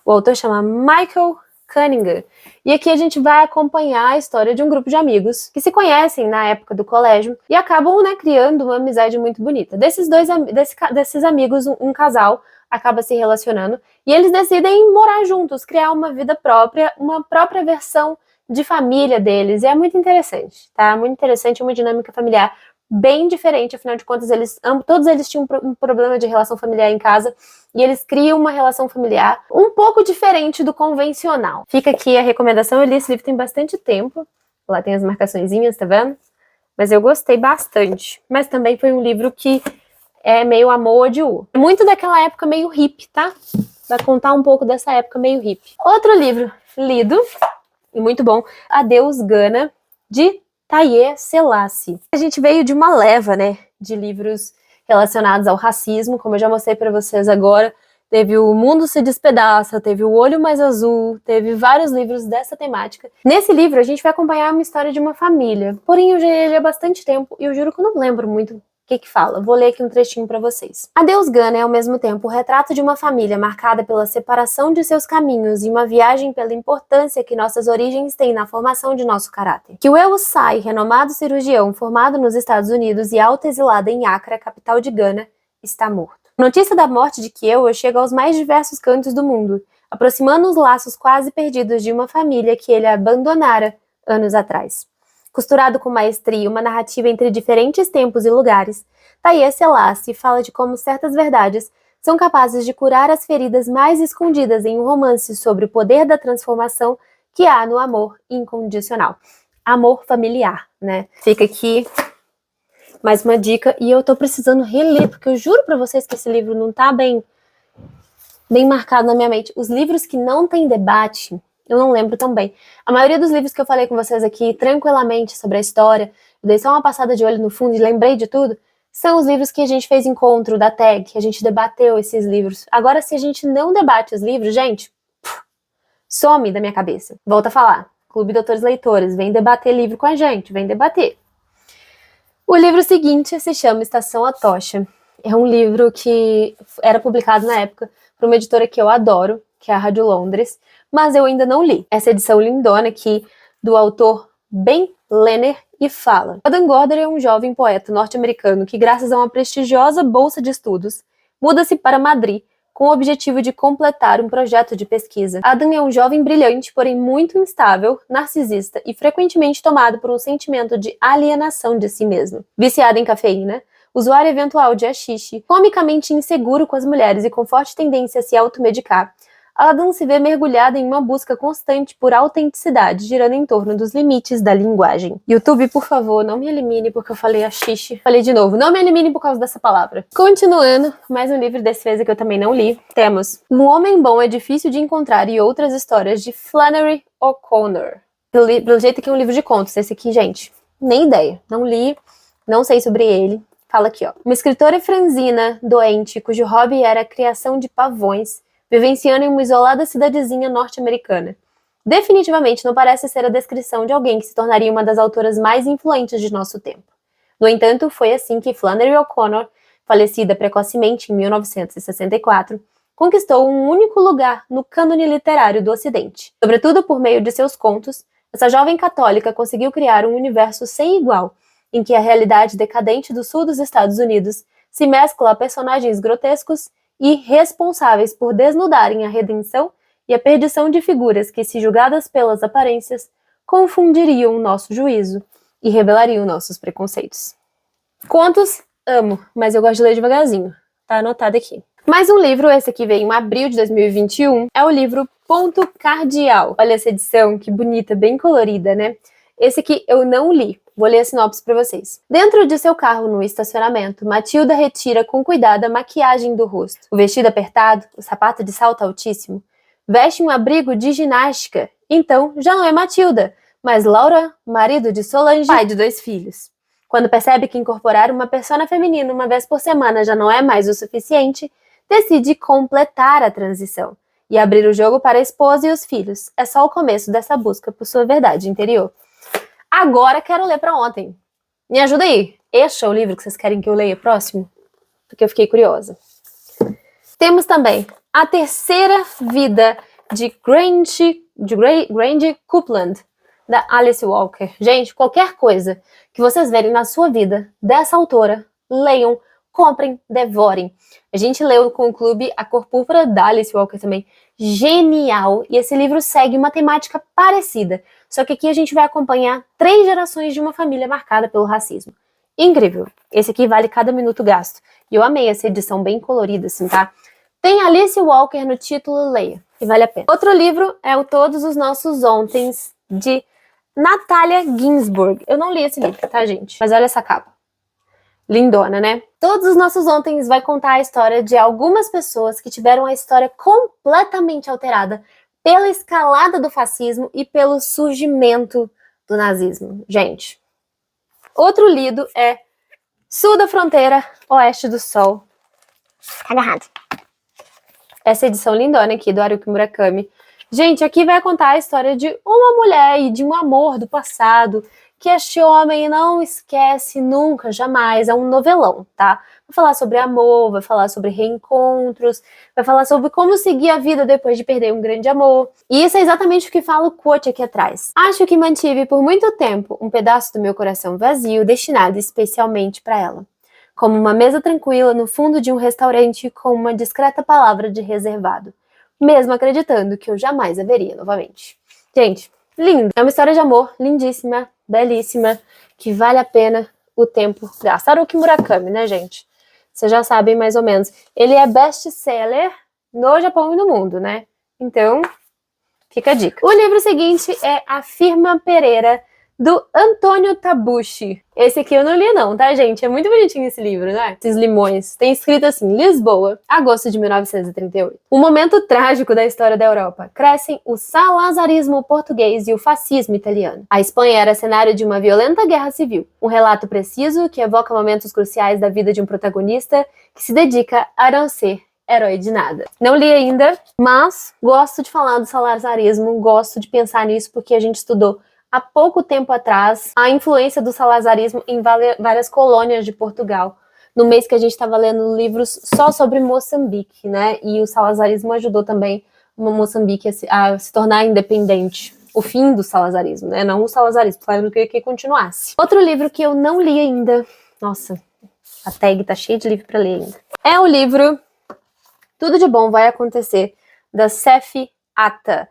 O autor chama Michael Cunningham. E aqui a gente vai acompanhar a história de um grupo de amigos que se conhecem na época do colégio e acabam, né, criando uma amizade muito bonita. Desses amigos, um casal acaba se relacionando, e eles decidem morar juntos, criar uma vida própria, uma própria versão de família deles, e é muito interessante, tá? Muito interessante, uma dinâmica familiar bem diferente, afinal de contas, todos eles tinham um problema de relação familiar em casa, e eles criam uma relação familiar um pouco diferente do convencional. Fica aqui a recomendação, eu li esse livro tem bastante tempo, lá tem as marcaçõezinhas, tá vendo? Mas eu gostei bastante, mas também foi um livro que é meio amor odiou. Muito daquela época meio hippie, tá? Vai contar um pouco dessa época meio hippie. Outro livro lido, e muito bom, Adeus Gana, de Taiye Selasi. A gente veio de uma leva, né, de livros relacionados ao racismo, como eu já mostrei para vocês agora. Teve O Mundo se Despedaça, teve O Olho Mais Azul, teve vários livros dessa temática. Nesse livro, a gente vai acompanhar uma história de uma família. Porém, eu já li há bastante tempo e eu juro que eu não lembro muito o que fala. Vou ler aqui um trechinho para vocês. Adeus Gana é, ao mesmo tempo, o retrato de uma família marcada pela separação de seus caminhos e uma viagem pela importância que nossas origens têm na formação de nosso caráter. Kiwewu Sai, renomado cirurgião formado nos Estados Unidos e autoexilado em Accra, capital de Gana, está morto. A notícia da morte de Kiwewu chega aos mais diversos cantos do mundo, aproximando os laços quase perdidos de uma família que ele abandonara anos atrás. Costurado com maestria uma narrativa entre diferentes tempos e lugares, Taiye Selasi fala de como certas verdades são capazes de curar as feridas mais escondidas em um romance sobre o poder da transformação que há no amor incondicional. Amor familiar, né? Fica aqui mais uma dica, e eu tô precisando reler, porque eu juro pra vocês que esse livro não tá bem marcado na minha mente. Os livros que não tem debate, eu não lembro tão bem. A maioria dos livros que eu falei com vocês aqui, tranquilamente, sobre a história, eu dei só uma passada de olho no fundo e lembrei de tudo, são os livros que a gente fez encontro da TAG, que a gente debateu esses livros. Agora, se a gente não debate os livros, gente, some da minha cabeça. Volto a falar. Clube Doutores Leitores, vem debater livro com a gente, vem debater. O livro seguinte se chama Estação Atocha. É um livro que era publicado na época por uma editora que eu adoro, que é a Rádio Londres, mas eu ainda não li. Essa edição lindona aqui do autor Ben Lenner e fala: Adam Gorder é um jovem poeta norte-americano que, graças a uma prestigiosa bolsa de estudos, muda-se para Madrid com o objetivo de completar um projeto de pesquisa. Adam é um jovem brilhante, porém muito instável, narcisista e frequentemente tomado por um sentimento de alienação de si mesmo. Viciado em cafeína, usuário eventual de haxixe, comicamente inseguro com as mulheres e com forte tendência a se automedicar, Adam se vê mergulhada em uma busca constante por autenticidade, girando em torno dos limites da linguagem. YouTube, por favor, não me elimine porque eu falei haxixe. Falei de novo, não me elimine por causa dessa palavra. Continuando, mais um livro desse fez que eu também não li. Temos Um Homem Bom é Difícil de Encontrar e Outras Histórias, de Flannery O'Connor. Pelo jeito que é um livro de contos. Esse aqui, gente, nem ideia. Não li, não sei sobre ele. Fala aqui, ó. Uma escritora franzina, doente, cujo hobby era a criação de pavões, vivenciando em uma isolada cidadezinha norte-americana. Definitivamente não parece ser a descrição de alguém que se tornaria uma das autoras mais influentes de nosso tempo. No entanto, foi assim que Flannery O'Connor, falecida precocemente em 1964, conquistou um único lugar no cânone literário do Ocidente. Sobretudo por meio de seus contos, essa jovem católica conseguiu criar um universo sem igual, em que a realidade decadente do sul dos Estados Unidos se mescla a personagens grotescos e responsáveis por desnudarem a redenção e a perdição de figuras que, se julgadas pelas aparências, confundiriam o nosso juízo e revelariam nossos preconceitos. Contos, amo, mas eu gosto de ler devagarzinho. Tá anotado aqui. Mais um livro, esse aqui veio em abril de 2021, é o livro Ponto Cardial. Olha essa edição, que bonita, bem colorida, né? Esse aqui eu não li. Vou ler a sinopse para vocês. Dentro de seu carro no estacionamento, Matilda retira com cuidado a maquiagem do rosto. O vestido apertado, o sapato de salto altíssimo. Veste um abrigo de ginástica. Então, já não é Matilda, mas Laura, marido de Solange, pai de 2 filhos. Quando percebe que incorporar uma persona feminina uma vez por semana já não é mais o suficiente, decide completar a transição e abrir o jogo para a esposa e os filhos. É só o começo dessa busca por sua verdade interior. Agora quero ler para ontem. Me ajuda aí. Este é o livro que vocês querem que eu leia próximo? Porque eu fiquei curiosa. Temos também A Terceira Vida de Grange Coupland, da Alice Walker. Gente, qualquer coisa que vocês verem na sua vida dessa autora, leiam comprem, devorem. A gente leu com o clube A Cor Púrpura da Alice Walker também. Genial! E esse livro segue uma temática parecida, só que aqui a gente vai acompanhar 3 gerações de uma família marcada pelo racismo. Incrível! Esse aqui vale cada minuto gasto. E eu amei essa edição bem colorida, assim, tá? Tem Alice Walker no título, leia, que vale a pena. Outro livro é o Todos os Nossos Ontens, de Natalia Ginzburg. Eu não li esse livro, tá, gente? Mas olha essa capa. Lindona, né? Todos os Nossos Ontens vai contar a história de algumas pessoas que tiveram a história completamente alterada pela escalada do fascismo e pelo surgimento do nazismo. Gente, outro lido é Sul da Fronteira, Oeste do Sol. Tá agarrado. Essa edição lindona aqui do Haruki Murakami. Gente, aqui vai contar a história de uma mulher e de um amor do passado que este homem não esquece nunca, jamais. É um novelão, tá? Vai falar sobre amor, vai falar sobre reencontros, vai falar sobre como seguir a vida depois de perder um grande amor. E isso é exatamente o que fala o quote aqui atrás. Acho que mantive por muito tempo um pedaço do meu coração vazio, destinado especialmente para ela. Como uma mesa tranquila no fundo de um restaurante com uma discreta palavra de reservado, mesmo acreditando que eu jamais a veria novamente. Gente, lindo! É uma história de amor lindíssima, belíssima, que vale a pena o tempo gasto. Haruki Murakami, né, gente? Vocês já sabem mais ou menos. Ele é best-seller no Japão e no mundo, né? Então, fica a dica. O livro seguinte é A Firma Pereira, do Antônio Tabucchi. Esse aqui eu não li não, tá, gente? É muito bonitinho esse livro, né? Esses limões. Tem escrito assim, Lisboa, agosto de 1938. O momento trágico da história da Europa. Crescem o salazarismo português e o fascismo italiano. A Espanha era cenário de uma violenta guerra civil. Um relato preciso que evoca momentos cruciais da vida de um protagonista que se dedica a não ser herói de nada. Não li ainda, mas gosto de falar do salazarismo, gosto de pensar nisso porque a gente estudou há pouco tempo atrás, a influência do salazarismo em várias colônias de Portugal. No mês que a gente estava lendo livros só sobre Moçambique, né? E o salazarismo ajudou também Moçambique a se tornar independente. O fim do salazarismo, né? Não o salazarismo, claro que eu queria que continuasse. Outro livro que eu não li ainda, nossa, a tag tá cheia de livro para ler ainda, é o livro Tudo de Bom Vai Acontecer, da Sefi Atta.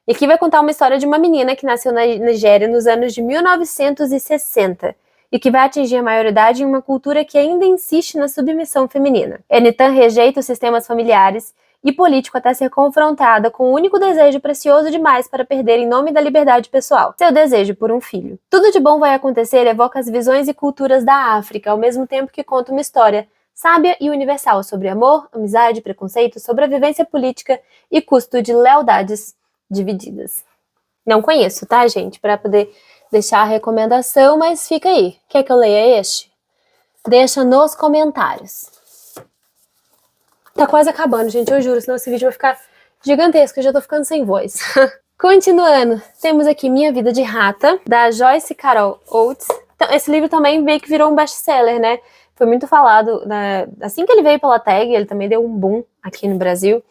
E aqui vai contar uma história de uma menina que nasceu na Nigéria nos anos de 1960 e que vai atingir a maioridade em uma cultura que ainda insiste na submissão feminina. Enitan rejeita os sistemas familiares e político até ser confrontada com o único desejo precioso demais para perder em nome da liberdade pessoal, seu desejo por um filho. Tudo de Bom Vai Acontecer evoca as visões e culturas da África, ao mesmo tempo que conta uma história sábia e universal sobre amor, amizade, preconceito, sobrevivência política e custo de lealdades divididas. Não conheço, tá, gente? Para poder deixar a recomendação, mas fica aí. Quer que eu leia este? Deixa nos comentários. Tá quase acabando, gente, eu juro, senão esse vídeo vai ficar gigantesco, eu já tô ficando sem voz. Continuando, temos aqui Minha Vida de Rata, da Joyce Carol Oates. Então, esse livro também meio que virou um best-seller, né? Foi muito falado, assim que ele veio pela tag, ele também deu um boom aqui no Brasil.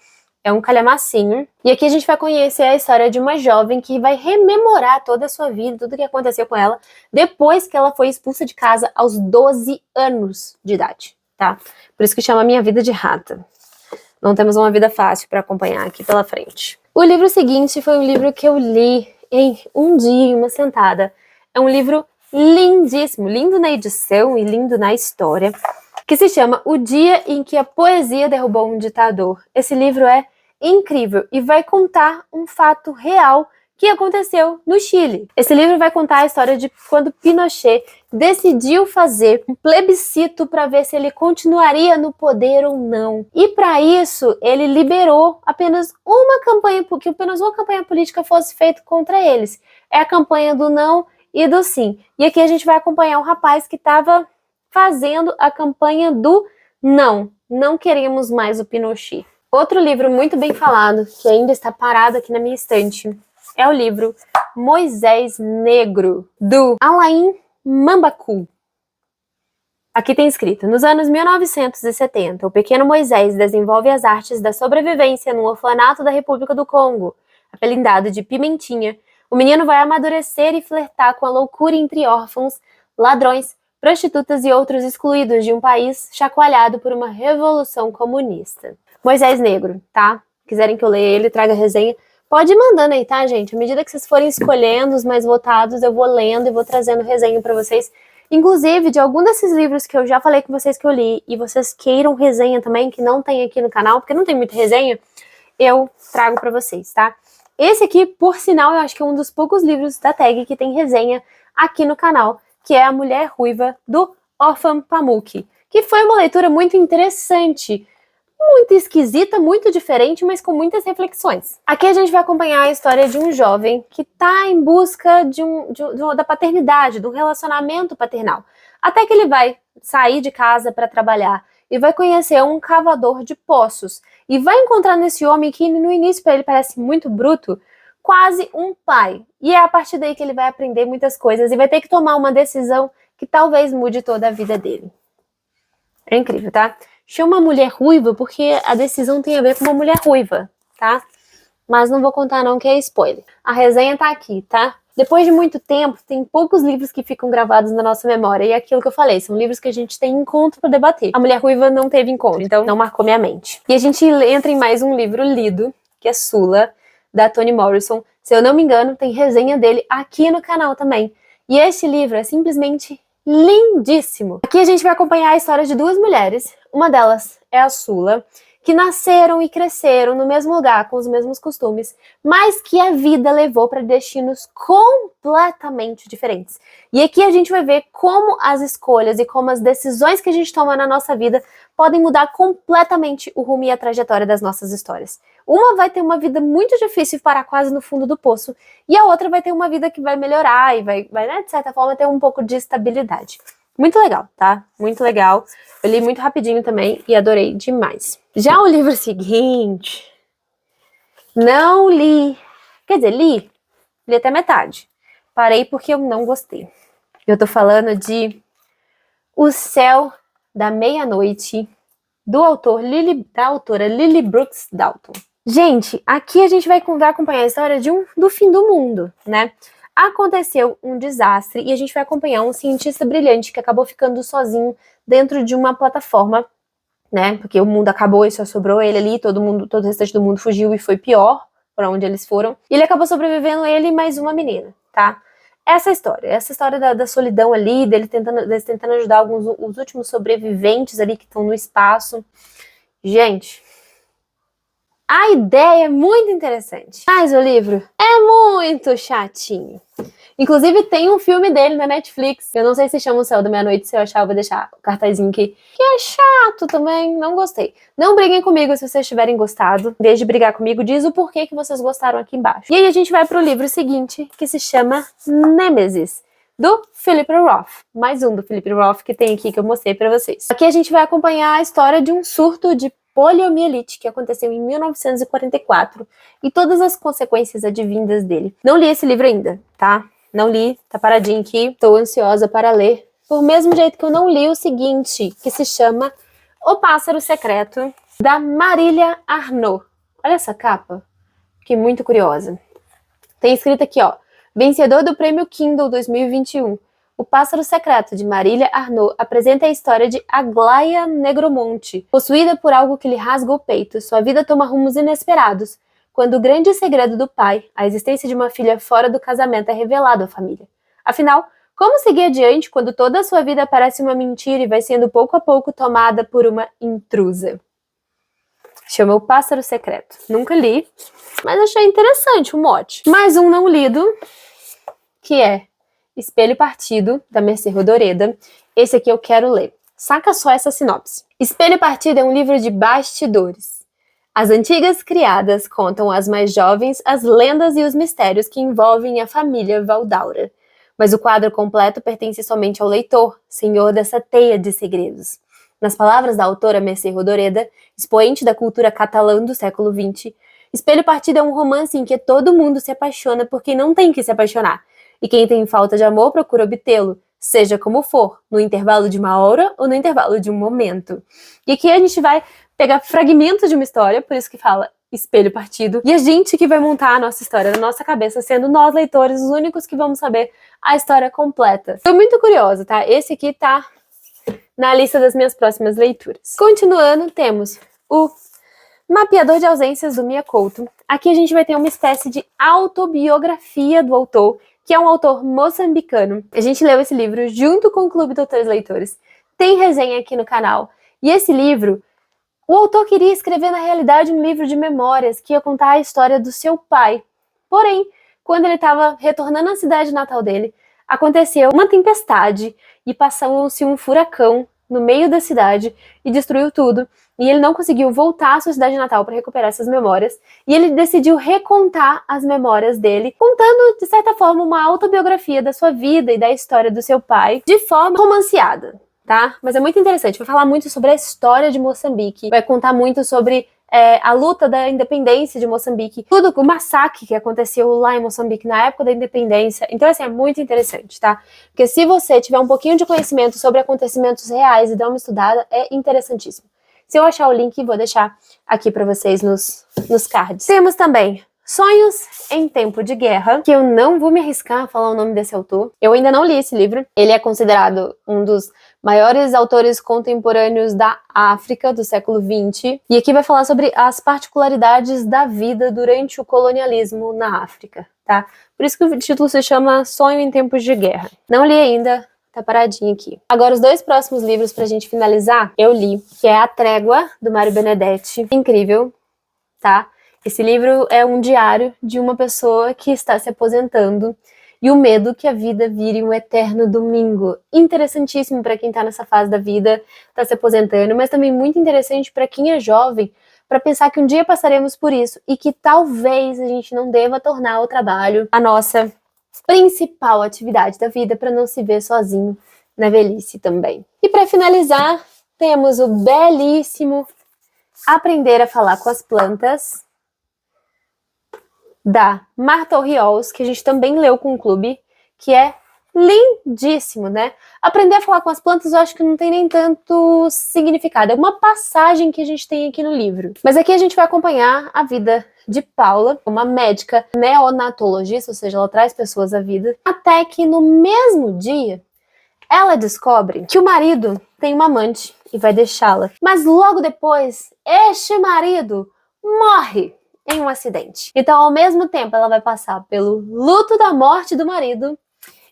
É um calhamacinho. E aqui a gente vai conhecer a história de uma jovem que vai rememorar toda a sua vida, tudo o que aconteceu com ela, depois que ela foi expulsa de casa aos 12 anos de idade, tá? Por isso que chama Minha Vida de Rata. Não temos uma vida fácil para acompanhar aqui pela frente. O livro seguinte foi um livro que eu li em um dia, em uma sentada. É um livro lindíssimo, lindo na edição e lindo na história, que se chama O Dia em que a Poesia Derrubou um Ditador. Esse livro é incrível e vai contar um fato real que aconteceu no Chile. Esse livro vai contar a história de quando Pinochet decidiu fazer um plebiscito para ver se ele continuaria no poder ou não. E para isso, ele liberou apenas uma campanha, porque apenas uma campanha política fosse feita contra eles. É a campanha do não e do sim. E aqui a gente vai acompanhar um rapaz que estava fazendo a campanha do não. Não queremos mais o Pinochet. Outro livro muito bem falado, que ainda está parado aqui na minha estante, é o livro Moisés Negro, do Alain Mambacu. Aqui tem escrito: nos anos 1970, o pequeno Moisés desenvolve as artes da sobrevivência no orfanato da República do Congo. Apelidado de Pimentinha, o menino vai amadurecer e flertar com a loucura entre órfãos, ladrões, prostitutas e outros excluídos de um país chacoalhado por uma revolução comunista. Moisés Negro, tá? Quiserem que eu leia ele, traga resenha, pode ir mandando aí, tá, gente? À medida que vocês forem escolhendo os mais votados, eu vou lendo e vou trazendo resenha pra vocês. Inclusive, de algum desses livros que eu já falei com vocês que eu li, e vocês queiram resenha também, que não tem aqui no canal, porque não tem muita resenha, eu trago pra vocês, tá? Esse aqui, por sinal, eu acho que é um dos poucos livros da tag que tem resenha aqui no canal, que é A Mulher Ruiva, do Orhan Pamuk, que foi uma leitura muito interessante, muito esquisita, muito diferente, mas com muitas reflexões. Aqui a gente vai acompanhar a história de um jovem que está em busca da paternidade, do relacionamento paternal. Até que ele vai sair de casa para trabalhar e vai conhecer um cavador de poços. E vai encontrar nesse homem que no início para ele parece muito bruto, quase um pai. E é a partir daí que ele vai aprender muitas coisas e vai ter que tomar uma decisão que talvez mude toda a vida dele. É incrível, tá? Chama Mulher Ruiva porque a decisão tem a ver com uma mulher ruiva, tá? Mas não vou contar não, que é spoiler. A resenha tá aqui, tá? Depois de muito tempo, tem poucos livros que ficam gravados na nossa memória. E é aquilo que eu falei, são livros que a gente tem encontro para debater. A Mulher Ruiva não teve encontro, então não marcou minha mente. E a gente entra em mais um livro lido, que é Sula, da Toni Morrison. Se eu não me engano, tem resenha dele aqui no canal também. E esse livro é simplesmente lindíssimo. Aqui a gente vai acompanhar a história de duas mulheres. Uma delas é a Sula, que nasceram e cresceram no mesmo lugar, com os mesmos costumes, mas que a vida levou para destinos completamente diferentes. E aqui a gente vai ver como as escolhas e como as decisões que a gente toma na nossa vida podem mudar completamente o rumo e a trajetória das nossas histórias. Uma vai ter uma vida muito difícil e parar quase no fundo do poço, e a outra vai ter uma vida que vai melhorar e vai né, de certa forma, ter um pouco de estabilidade. Muito legal, tá? Muito legal. Eu li muito rapidinho também e adorei demais. Já o livro seguinte, não li. Quer dizer, li até metade. Parei porque eu não gostei. Eu tô falando de O Céu da Meia-Noite, da autora Lily Brooks Dalton. Gente, aqui a gente vai acompanhar a história do fim do mundo, né? Aconteceu um desastre e a gente vai acompanhar um cientista brilhante que acabou ficando sozinho dentro de uma plataforma, né? Porque o mundo acabou e só sobrou ele ali, todo o restante do mundo fugiu e foi pior para onde eles foram. E ele acabou sobrevivendo, ele e mais uma menina, tá? Essa história da solidão ali, deles tentando ajudar os últimos sobreviventes ali que estão no espaço. Gente, a ideia é muito interessante, mas o livro é muito chatinho. Inclusive tem um filme dele na Netflix, eu não sei se chama O Céu da Meia-Noite, se eu achar eu vou deixar o cartazinho aqui, que é chato também, não gostei. Não briguem comigo se vocês tiverem gostado, em vez de brigar comigo, diz o porquê que vocês gostaram aqui embaixo. E aí a gente vai pro livro seguinte, que se chama Nemesis, do Philip Roth. Mais um do Philip Roth que tem aqui que eu mostrei pra vocês. Aqui a gente vai acompanhar a história de um surto de poliomielite que aconteceu em 1944 e todas as consequências advindas dele. Não li esse livro ainda, tá? Não li, tá paradinho aqui, tô ansiosa para ler. Por mesmo jeito que eu não li o seguinte, que se chama O Pássaro Secreto, da Marília Arnaud. Olha essa capa, fiquei muito curiosa. Tem escrito aqui, ó, vencedor do Prêmio Kindle 2021. O Pássaro Secreto, de Marília Arnaud, apresenta a história de Aglaia Negromonte. Possuída por algo que lhe rasga o peito, sua vida toma rumos inesperados, quando o grande segredo do pai, a existência de uma filha fora do casamento, é revelado à família. Afinal, como seguir adiante quando toda a sua vida parece uma mentira e vai sendo pouco a pouco tomada por uma intrusa? Chama O Pássaro Secreto. Nunca li, mas achei interessante o mote. Mais um não lido, que é Espelho Partido, da Mercê Rodoreda. Esse aqui eu quero ler. Saca só essa sinopse. Espelho Partido é um livro de bastidores. As antigas criadas contam às mais jovens as lendas e os mistérios que envolvem a família Valdaura. Mas o quadro completo pertence somente ao leitor, senhor dessa teia de segredos. Nas palavras da autora Mercê Rodoreda, expoente da cultura catalã do século XX, Espelho Partido é um romance em que todo mundo se apaixona por quem não tem que se apaixonar, e quem tem falta de amor procura obtê-lo, seja como for, no intervalo de uma hora ou no intervalo de um momento. E aqui a gente vai pegar fragmentos de uma história, por isso que fala espelho partido. E a gente que vai montar a nossa história na nossa cabeça, sendo nós, leitores, os únicos que vamos saber a história completa. Tô muito curiosa, tá? Esse aqui tá na lista das minhas próximas leituras. Continuando, temos o Mapeador de Ausências, do Mia Couto. Aqui a gente vai ter uma espécie de autobiografia do autor, que é um autor moçambicano. A gente leu esse livro junto com o Clube Doutores Leitores. Tem resenha aqui no canal. E esse livro, o autor queria escrever na realidade um livro de memórias que ia contar a história do seu pai. Porém, quando ele estava retornando à cidade natal dele, aconteceu uma tempestade e passou-se um furacão no meio da cidade e destruiu tudo. E ele não conseguiu voltar à sua cidade natal para recuperar essas memórias. E ele decidiu recontar as memórias dele, contando, de certa forma, uma autobiografia da sua vida e da história do seu pai, de forma romanceada, tá? Mas é muito interessante. Vai falar muito sobre a história de Moçambique. Vai contar muito sobre a luta da independência de Moçambique. Tudo, o massacre que aconteceu lá em Moçambique na época da independência. Então, assim, é muito interessante, tá? Porque se você tiver um pouquinho de conhecimento sobre acontecimentos reais e dar uma estudada, é interessantíssimo. Se eu achar o link, vou deixar aqui para vocês nos cards. Temos também Sonhos em Tempo de Guerra, que eu não vou me arriscar a falar o nome desse autor. Eu ainda não li esse livro. Ele é considerado um dos maiores autores contemporâneos da África do século XX. E aqui vai falar sobre as particularidades da vida durante o colonialismo na África, tá? Por isso que o título se chama Sonho em Tempos de Guerra. Não li ainda. Tá paradinho aqui. Agora, os dois próximos livros pra gente finalizar, eu li, que é A Trégua, do Mário Benedetti. Incrível, tá? Esse livro é um diário de uma pessoa que está se aposentando e o medo que a vida vire um eterno domingo. Interessantíssimo para quem tá nessa fase da vida, tá se aposentando, mas também muito interessante para quem é jovem, para pensar que um dia passaremos por isso e que talvez a gente não deva tornar o trabalho a nossa principal atividade da vida, para não se ver sozinho na velhice também. E para finalizar, temos o belíssimo Aprender a Falar com as Plantas, da Marta Orriols, que a gente também leu com o clube, que é lindíssimo, né? Aprender a falar com as plantas eu acho que não tem nem tanto significado, é uma passagem que a gente tem aqui no livro. Mas aqui a gente vai acompanhar a vida de Paula, uma médica neonatologista, ou seja, ela traz pessoas à vida, até que no mesmo dia ela descobre que o marido tem uma amante e vai deixá-la. Mas logo depois, este marido morre em um acidente. Então, ao mesmo tempo, ela vai passar pelo luto da morte do marido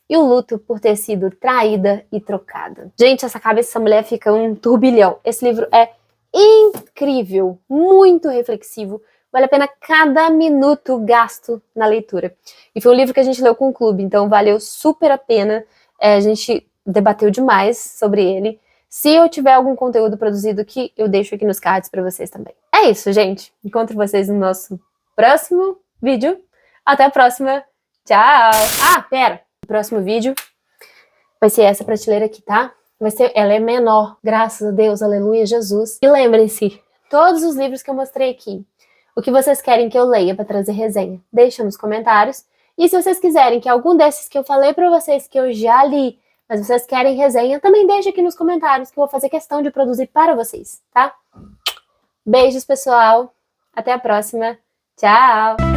e o luto por ter sido traída e trocada. Gente, essa cabeça dessa mulher fica um turbilhão. Esse livro é incrível, muito reflexivo. Vale a pena cada minuto gasto na leitura. E foi um livro que a gente leu com o clube, então valeu super a pena. A gente debateu demais sobre ele. Se eu tiver algum conteúdo produzido aqui, eu deixo aqui nos cards para vocês também. É isso, gente. Encontro vocês no nosso próximo vídeo. Até a próxima. Tchau! Ah, pera! O próximo vídeo vai ser essa prateleira aqui, tá? Ela é menor, graças a Deus, aleluia, Jesus. E lembrem-se, todos os livros que eu mostrei aqui, o que vocês querem que eu leia para trazer resenha, deixa nos comentários. E se vocês quiserem que algum desses que eu falei para vocês que eu já li, mas vocês querem resenha, também deixa aqui nos comentários que eu vou fazer questão de produzir para vocês, tá? Beijos, pessoal. Até a próxima. Tchau!